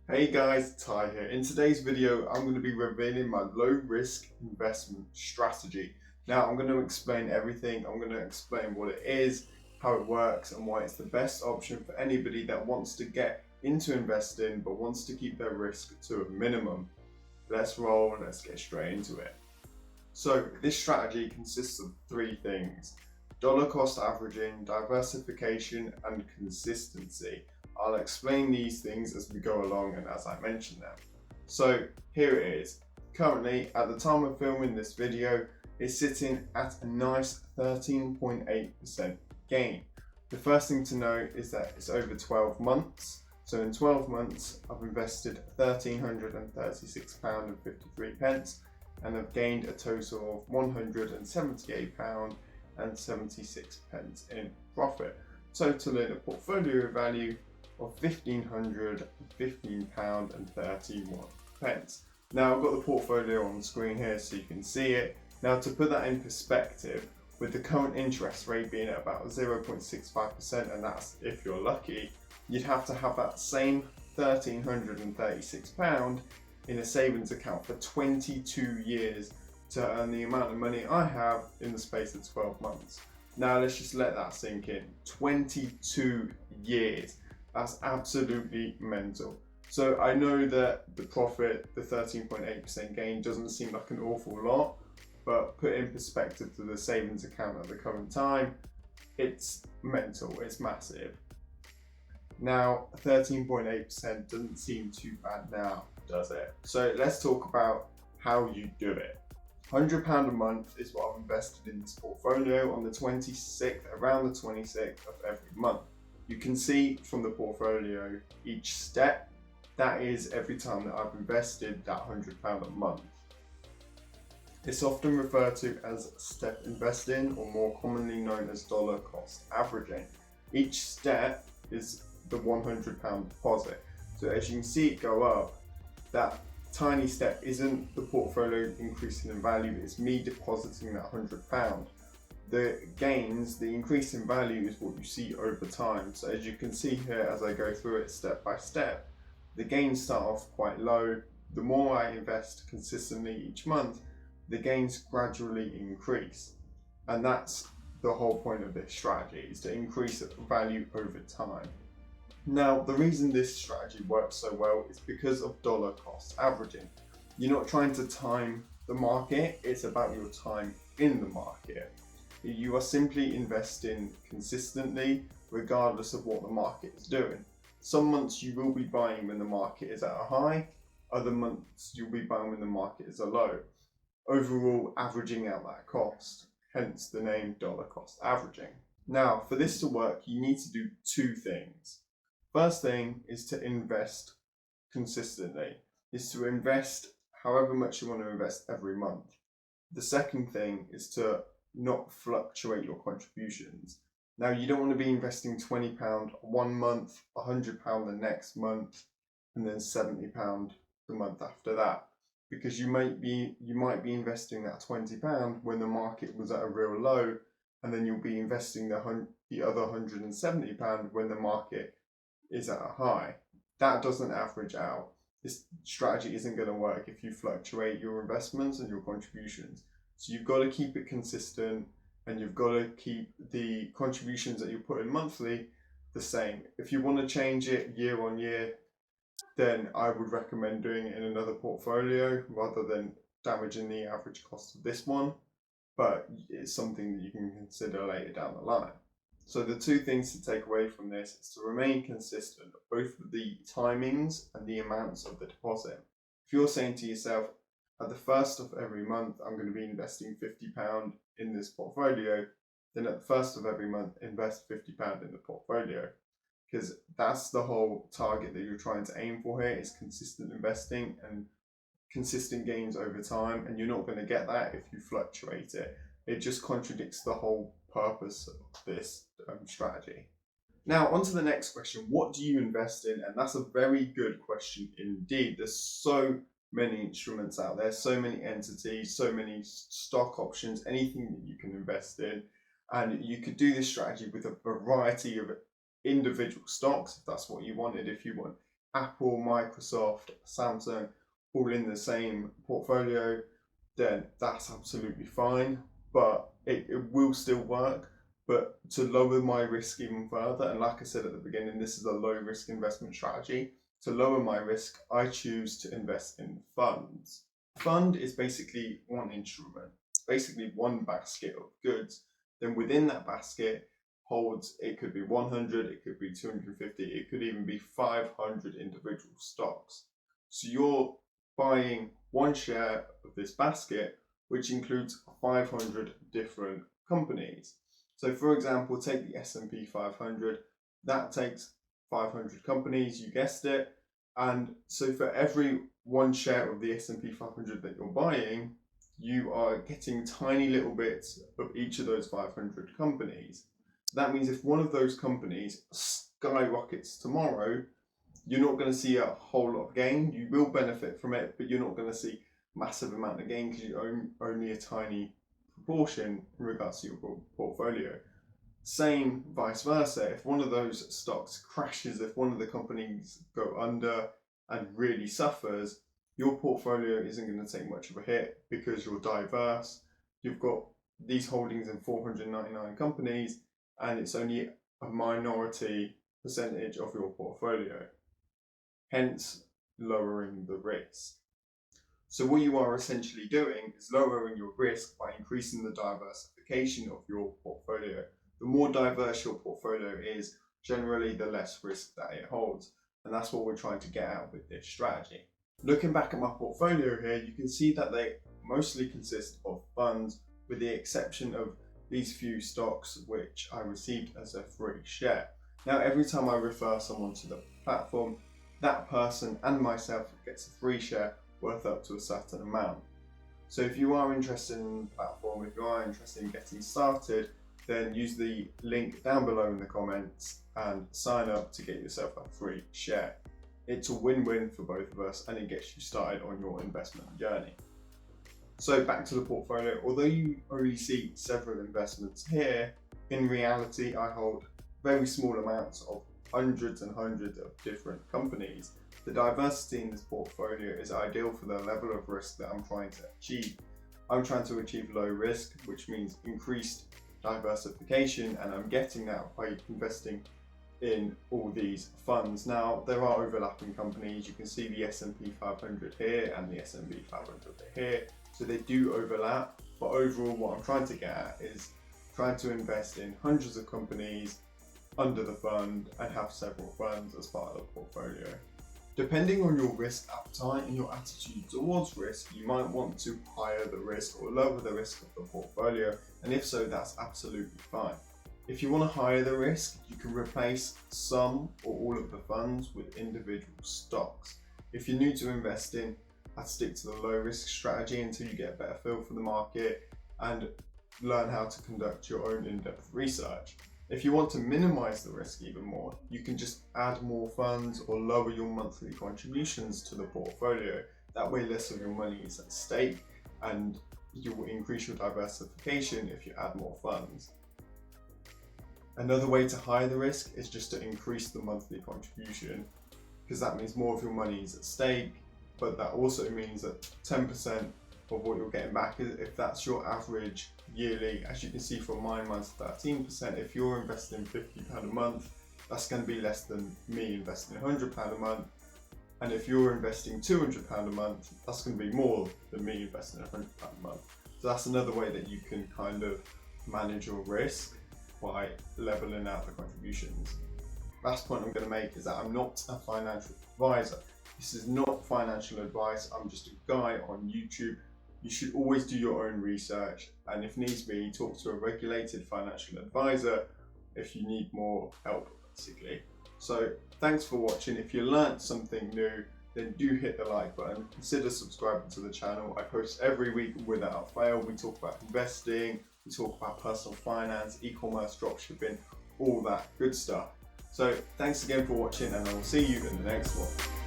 Hey guys, Ty here. In today's video, I'm going to be revealing my low risk investment strategy. Now, I'm going to explain everything. I'm going to explain what it is, how it works, and why it's the best option for anybody that wants to get into investing but wants to keep their risk to a minimum. Let's roll and let's get straight into it. So, this strategy consists of three things: dollar cost averaging, diversification, and consistency. I'll explain these things as we go along and as I mention them. So here it is. Currently, at the time of filming this video, it's sitting at a nice 13.8% gain. The first thing to note is that it's over 12 months. So in 12 months, I've invested £1,336.53 and I've gained a total of £178.76 in profit, totaling a portfolio value of £1,515.31. Now I've got the portfolio on the screen here so you can see it. Now to put that in perspective, with the current interest rate being at about 0.65%, and that's if you're lucky, you'd have to have that same £1,336 in a savings account for 22 years to earn the amount of money I have in the space of 12 months. Now let's just let that sink in. 22 years. That's absolutely mental. So I know that the profit, the 13.8% gain, doesn't seem like an awful lot, but put in perspective to the savings account at the current time, it's mental, it's massive. Now, 13.8% doesn't seem too bad now, does it? So let's talk about how you do it. £100 a month is what I've invested in this portfolio on the 26th, around the 26th of every month. You can see from the portfolio each step, that is every time that I've invested that £100 a month. It's often referred to as step investing, or more commonly known as dollar cost averaging. Each step is the £100 deposit. So as you can see it go up, that tiny step isn't the portfolio increasing in value, it's me depositing that £100. The gains, the increase in value, is what you see over time. So as you can see here, as I go through it step by step, the gains start off quite low. The more I invest consistently each month, the gains gradually increase. And that's the whole point of this strategy, is to increase value over time. Now, the reason this strategy works so well is because of dollar cost averaging. You're not trying to time the market, it's about your time in the market. You are simply investing consistently regardless of what the market is doing. Some months you will be buying when the market is at a high, other months you'll be buying when the market is a low. Overall, averaging out that cost, hence the name dollar cost averaging. Now, for this to work, you need to do two things. First thing is to invest consistently, is to invest however much you want to invest every month. The second thing is to not fluctuate your contributions. Now, you don't want to be investing £20 one month, £100 the next month, and then £70 the month after that, because you might be investing that £20 when the market was at a real low, and then you'll be investing the other £170 when the market is at a high. That doesn't average out. This strategy isn't going to work if you fluctuate your investments and your contributions. So you've got to keep it consistent, and you've got to keep the contributions that you put in monthly the same. If you want to change it year on year, then I would recommend doing it in another portfolio rather than damaging the average cost of this one. But it's something that you can consider later down the line. So the two things to take away from this is to remain consistent, both with the timings and the amounts of the deposit. If you're saying to yourself, at the first of every month, I'm going to be investing £50 in this portfolio, then at the first of every month, invest £50 in the portfolio. Because that's the whole target that you're trying to aim for here, is consistent investing and consistent gains over time. And you're not going to get that if you fluctuate it. It just contradicts the whole purpose of this strategy. Now, on to the next question. What do you invest in? And that's a very good question indeed. There's so many instruments out there, so many entities, so many stock options, anything that you can invest in. And you could do this strategy with a variety of individual stocks if that's what you wanted. If you want Apple, Microsoft, Samsung, all in the same portfolio, then that's absolutely fine, but it will still work. But to lower my risk even further, and like I said at the beginning, this is a low risk investment strategy. To lower my risk, I choose to invest in funds. Fund is basically one instrument, basically one basket of goods. Then within that basket holds, it could be 100, it could be 250, it could even be 500 individual stocks. So you're buying one share of this basket, which includes 500 different companies. So for example, take the S&P 500, that takes 500 companies, you guessed it. And so for every one share of the S&P 500 that you're buying, you are getting tiny little bits of each of those 500 companies. That means if one of those companies skyrockets tomorrow, you're not going to see a whole lot of gain. You will benefit from it, but you're not going to see massive amount of gain because you own only a tiny proportion in regards to your portfolio. Same vice versa. If one of those stocks crashes, if one of the companies go under and really suffers, your portfolio isn't going to take much of a hit because you're diverse. You've got these holdings in 499 companies, and it's only a minority percentage of your portfolio, hence lowering the risk. So what you are essentially doing is lowering your risk by increasing the diversification of your portfolio. The more diverse your portfolio is, generally the less risk that it holds. And that's what we're trying to get out with this strategy. Looking back at my portfolio here, you can see that they mostly consist of funds, with the exception of these few stocks which I received as a free share. Now, every time I refer someone to the platform, that person and myself gets a free share worth up to a certain amount. So if you are interested in the platform, if you are interested in getting started, then use the link down below in the comments and sign up to get yourself a free share. It's a win-win for both of us, and it gets you started on your investment journey. So back to the portfolio. Although you only see several investments here, in reality I hold very small amounts of hundreds and hundreds of different companies. The diversity in this portfolio is ideal for the level of risk that I'm trying to achieve. I'm trying to achieve low risk, which means increased diversification, and I'm getting that by investing in all these funds. Now, there are overlapping companies. You can see the S&P 500 here and the S&P 500 here, so they do overlap. But overall, what I'm trying to get at is trying to invest in hundreds of companies under the fund and have several funds as part of the portfolio. Depending on your risk appetite and your attitude towards risk, you might want to higher the risk or lower the risk of the portfolio, and if so, that's absolutely fine. If you want to higher the risk, you can replace some or all of the funds with individual stocks. If you're new to investing, I'd stick to the low risk strategy until you get a better feel for the market and learn how to conduct your own in-depth research. If you want to minimize the risk even more, you can just add more funds or lower your monthly contributions to the portfolio. That way less of your money is at stake, and you will increase your diversification if you add more funds. Another way to higher the risk is just to increase the monthly contribution, because that means more of your money is at stake, but that also means that 10% of what you're getting back, if that's your average yearly, as you can see from mine's 13%. If you're investing £50 a month, that's going to be less than me investing £100 a month. And if you're investing £200 a month, that's going to be more than me investing £100 a month. So that's another way that you can kind of manage your risk by leveling out the contributions. Last point I'm going to make is that I'm not a financial advisor. This is not financial advice. I'm just a guy on YouTube. You should always do your own research, and if needs be, talk to a regulated financial advisor if you need more help, basically. So thanks for watching. If you learned something new, then do hit the like button. Consider subscribing to the channel. I post every week without fail. We talk about investing, we talk about personal finance, e-commerce, dropshipping, all that good stuff. So thanks again for watching, and I will see you in the next one.